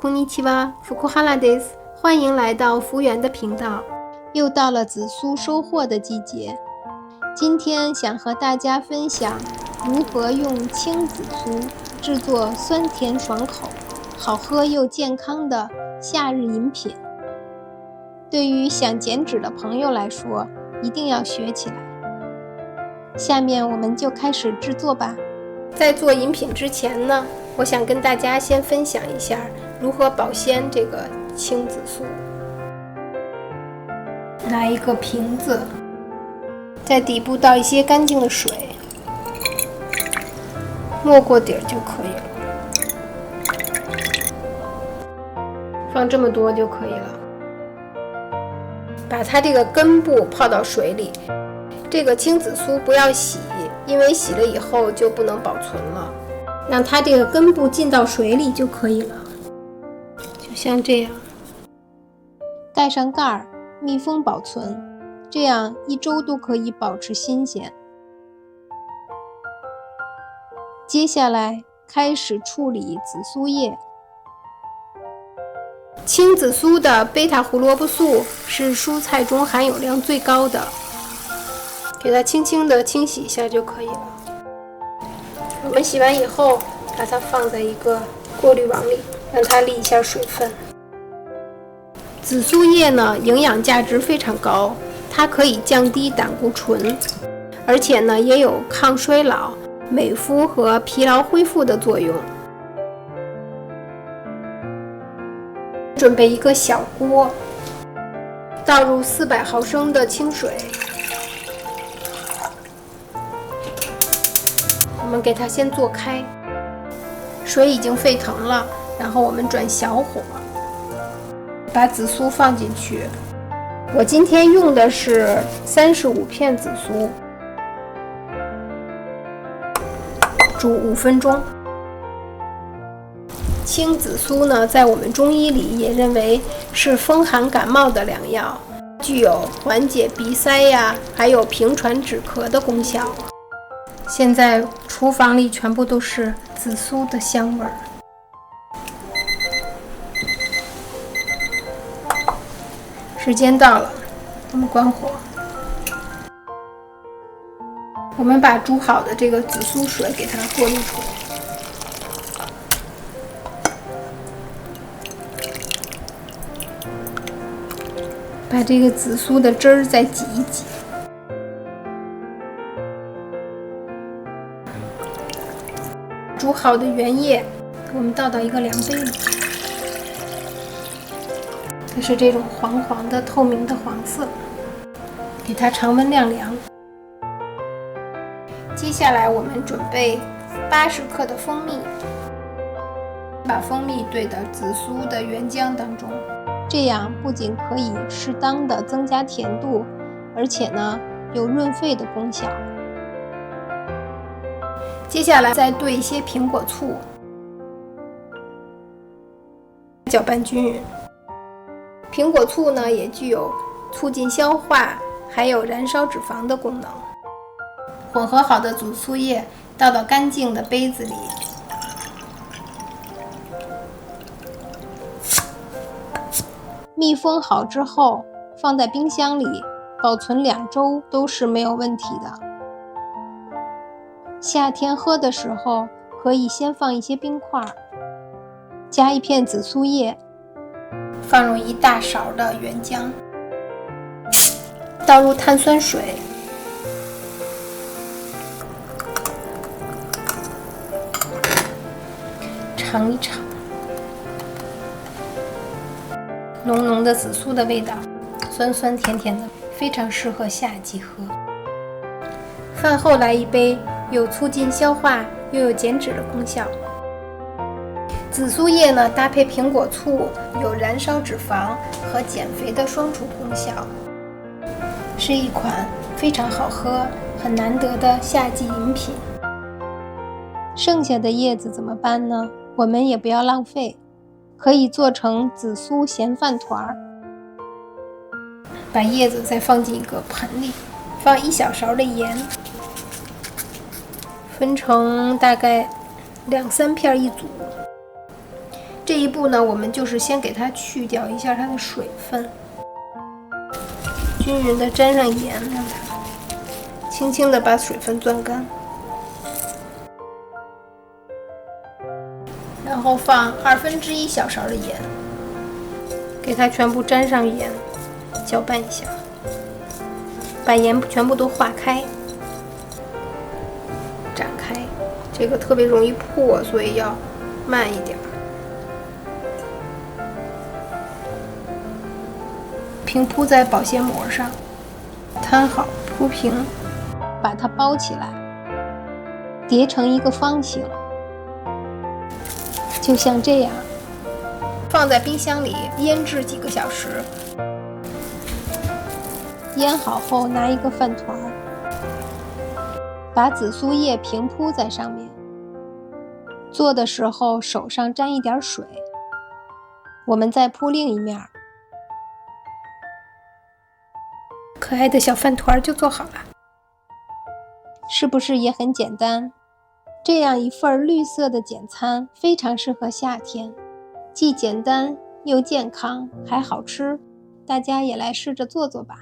こんにちは、福原です。欢迎来到福原的频道。又到了紫苏收获的季节，今天想和大家分享如何用青紫苏制作酸甜爽口、好喝又健康的夏日饮品。对于想减脂的朋友来说，一定要学起来。下面我们就开始制作吧。在做饮品之前呢，我想跟大家先分享一下如何保鲜这个青紫苏。拿一个瓶子，在底部倒一些干净的水，没过底就可以了。放这么多就可以了。把它这个根部泡到水里。这个青紫苏不要洗，因为洗了以后就不能保存了。让它这个根部浸到水里就可以了，就像这样。盖上盖儿，密封保存，这样1周都可以保持新鲜。接下来开始处理紫苏叶。青紫苏的贝塔胡萝卜素是蔬菜中含有量最高的，给它轻轻地清洗一下就可以了。我们洗完以后，把它放在一个过滤网里，让它沥一下水分。紫苏叶呢，营养价值非常高，它可以降低胆固醇，而且呢，也有抗衰老、美肤和疲劳恢复的作用。准备一个小锅，倒入400毫升的清水，我们给它先做开。水已经沸腾了，然后我们转小火，把紫苏放进去。我今天用的是35片紫苏，煮5分钟。青紫苏呢，在我们中医里也认为是风寒感冒的良药，具有缓解鼻塞呀，还有平喘止咳的功效。现在厨房里全部都是紫苏的香味儿。时间到了，我们关火。我们把煮好的这个紫苏水给它过滤出来。把这个紫苏的汁儿再挤一挤。煮好的原液，我们倒到一个量杯里。它是这种黄黄的、透明的黄色，给它常温晾凉。接下来我们准备80克的蜂蜜，把蜂蜜兑到紫苏的原浆当中。这样不仅可以适当的增加甜度，而且呢有润肺的功效。接下来再兑一些苹果醋，搅拌均匀。苹果醋呢也具有促进消化，还有燃烧脂肪的功能。混合好的紫苏叶倒到干净的杯子里。密封好之后，放在冰箱里保存2周都是没有问题的。夏天喝的时候，可以先放一些冰块，加1片紫苏叶，放入1大勺的原浆，倒入碳酸水，尝一尝。浓浓的紫苏的味道，酸酸甜甜的，非常适合夏季喝。饭后来一杯，有促进消化又有减脂的功效。紫苏叶呢，搭配苹果醋，有燃烧脂肪和减肥的双重功效，是一款非常好喝、很难得的夏季饮品。剩下的叶子怎么办呢？我们也不要浪费。可以做成紫苏咸饭团，把叶子再放进一个盆里，放1小勺的盐，分成大概2-3片一组，这一步呢，我们就是先给它去掉一下它的水分，均匀的沾上盐，让它轻轻的把水分攥干，然后放1/2小勺的盐，给它全部沾上盐，搅拌一下，把盐全部都化开，展开。这个特别容易破，所以要慢一点。平铺在保鲜膜上，摊好铺平，把它包起来，叠成一个方形，就像这样，放在冰箱里腌制几个小时。腌好后，拿一个饭团，把紫苏叶平铺在上面。做的时候手上沾一点水，我们再铺另一面。可爱的小饭团就做好了，是不是也很简单？这样一份绿色的简餐非常适合夏天，既简单又健康，还好吃，大家也来试着做做吧。